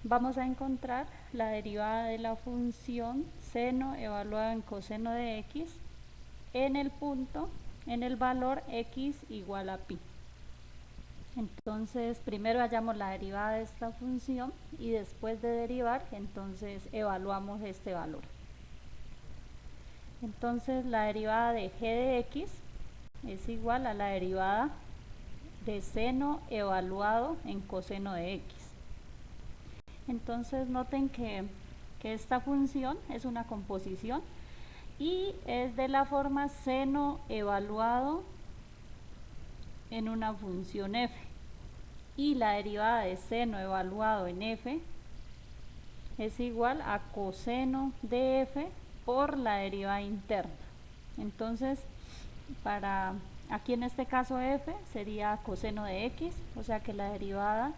vamos a encontrar la derivada de la función seno evaluada en coseno de x en el punto, en el valor x igual a pi. Entonces primero hallamos la derivada de esta función y después de derivar entonces evaluamos este valor. Entonces la derivada de g de x es igual a la derivada de seno evaluado en coseno de x. Entonces noten que esta función es una composición y es de la forma seno evaluado en una función f, y la derivada de seno evaluado en f es igual a coseno de f por la derivada interna. Entonces aquí en este caso f sería coseno de x, o sea que la derivada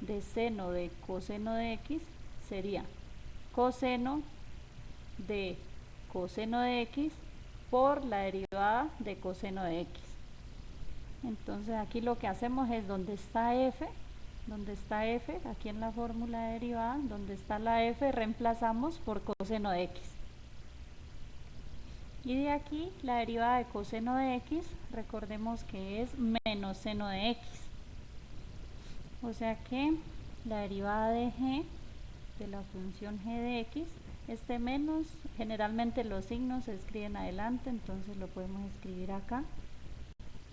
de seno de coseno de x sería coseno de x por la derivada de coseno de x. Entonces aquí lo que hacemos es donde está f, aquí en la fórmula de derivada, donde está la f, reemplazamos por coseno de x. Y de aquí la derivada de coseno de x, recordemos que es menos seno de x. O sea que la derivada de g, de la función g de x, este menos, generalmente los signos se escriben adelante, entonces lo podemos escribir acá.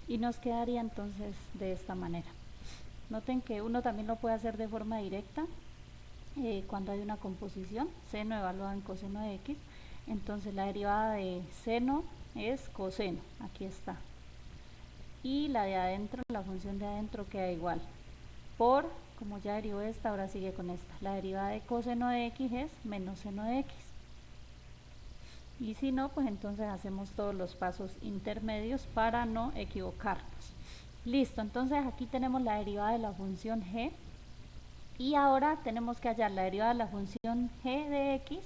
Y nos quedaría entonces de esta manera. Noten que uno también lo puede hacer de forma directa cuando hay una composición, seno evaluado en coseno de x. Entonces la derivada de seno es coseno, aquí está. Y la de adentro, la función de adentro queda igual. Por, como ya derivó esta, ahora sigue con esta. La derivada de coseno de x es menos seno de x. Y si no, pues entonces hacemos todos los pasos intermedios para no equivocarnos. Listo, entonces aquí tenemos la derivada de la función g. Y ahora tenemos que hallar la derivada de la función g de x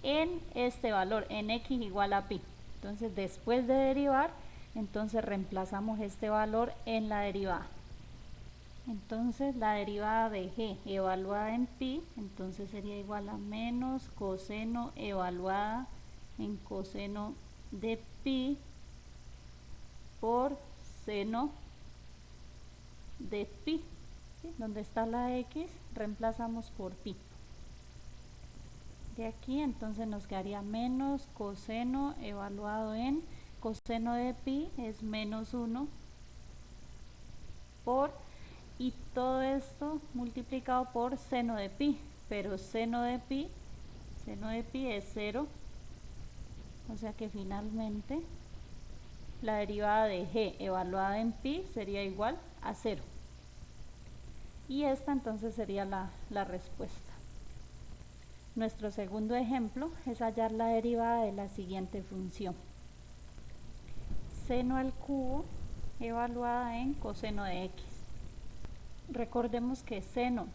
en este valor, en x igual a pi. Entonces después de derivar, entonces reemplazamos este valor en la derivada. Entonces la derivada de g evaluada en pi, entonces sería igual a menos coseno evaluada en coseno de pi por seno de pi. ¿Sí? Donde está la x, reemplazamos por pi. De aquí entonces nos quedaría menos coseno evaluado en coseno de pi es menos 1 por, y todo esto multiplicado por seno de pi, pero seno de pi es 0, o sea que finalmente la derivada de g evaluada en pi sería igual a 0. Y esta entonces sería la respuesta. Nuestro segundo ejemplo es hallar la derivada de la siguiente función. Seno al cubo evaluada en coseno de x. Recordemos que seno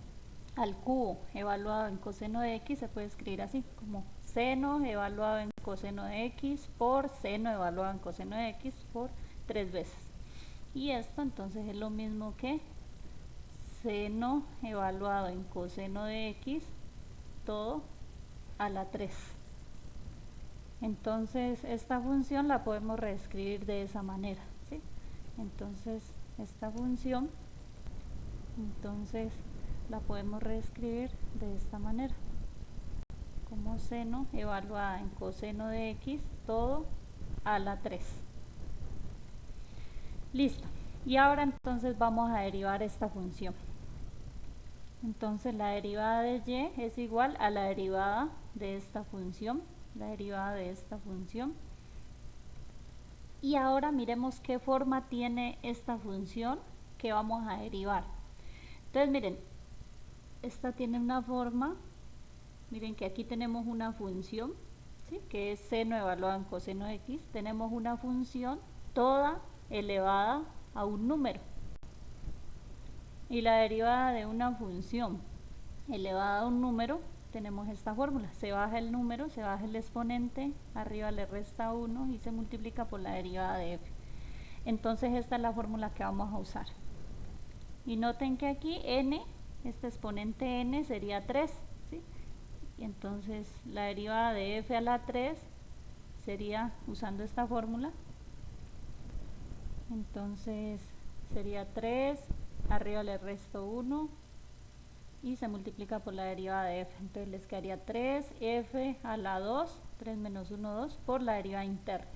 al cubo evaluado en coseno de x se puede escribir así, como seno evaluado en coseno de x por seno evaluado en coseno de x por 3 veces. Y esto entonces es lo mismo que seno evaluado en coseno de x todo a la 3. Entonces esta función la podemos reescribir de esa manera, ¿sí? Entonces esta función entonces la podemos reescribir de esta manera, como seno evaluada en coseno de x todo a la 3. Listo. Y ahora entonces vamos a derivar esta función. Entonces la derivada de y es igual a la derivada de esta función, Y ahora miremos qué forma tiene esta función que vamos a derivar. Entonces miren, esta tiene una forma, miren que aquí tenemos una función, ¿sí? Que es seno evaluado en coseno de x, tenemos una función toda elevada a un número. Y la derivada de una función elevada a un número, tenemos esta fórmula, se baja el número, se baja el exponente, arriba le resta 1 y se multiplica por la derivada de f. Entonces esta es la fórmula que vamos a usar. Y noten que aquí n este exponente n sería 3, ¿sí? Y entonces la derivada de f a la 3 sería, usando esta fórmula, entonces sería 3, arriba le resto 1 y se multiplica por la derivada de f, entonces les quedaría 3f a la 2, 3 menos 1, 2, por la derivada interna.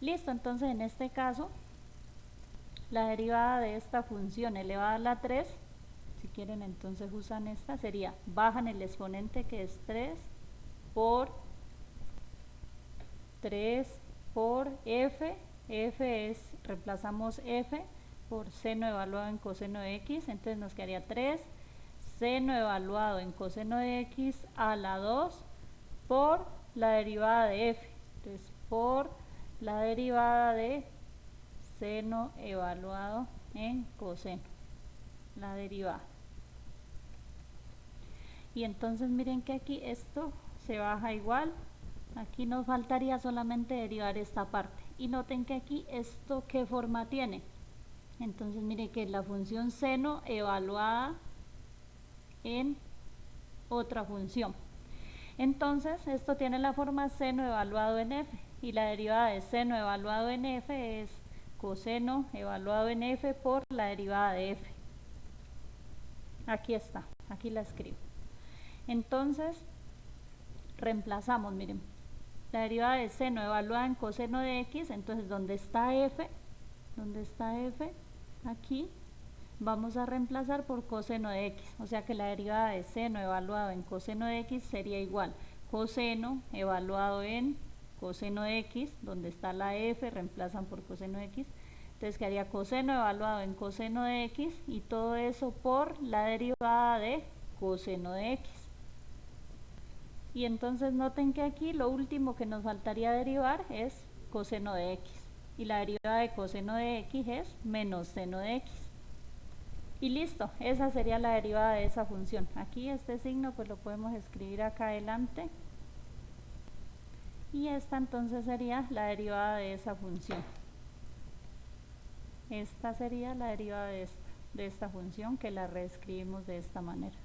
Listo, entonces en este caso, la derivada de esta función elevada a la 3, si quieren entonces usan esta, sería, bajan el exponente que es 3 por 3 por f, f es, reemplazamos f por seno evaluado en coseno de x, entonces nos quedaría 3 seno evaluado en coseno de x a la 2 por la derivada de f, entonces por la derivada de seno evaluado en coseno, la derivada. Y entonces miren que aquí esto se baja igual, aquí nos faltaría solamente derivar esta parte. Y noten que aquí esto qué forma tiene. Entonces miren que es la función seno evaluada en otra función. Entonces esto tiene la forma seno evaluado en f, y la derivada de seno evaluado en f es coseno evaluado en f por la derivada de f. Aquí está, aquí la escribo. Entonces reemplazamos, miren, la derivada de seno evaluada en coseno de x, entonces ¿dónde está f? ¿Dónde está f? Aquí vamos a reemplazar por coseno de x, o sea que la derivada de seno evaluado en coseno de x sería igual coseno evaluado en coseno de x, donde está la f, reemplazan por coseno de x, entonces quedaría coseno evaluado en coseno de x y todo eso por la derivada de coseno de x. Y entonces noten que aquí lo último que nos faltaría derivar es coseno de x, y la derivada de coseno de x es menos seno de x. Y listo, esa sería la derivada de esa función. Aquí este signo pues lo podemos escribir acá adelante. Y esta entonces sería la derivada de esa función. Esta sería la derivada de esta función, que la reescribimos de esta manera.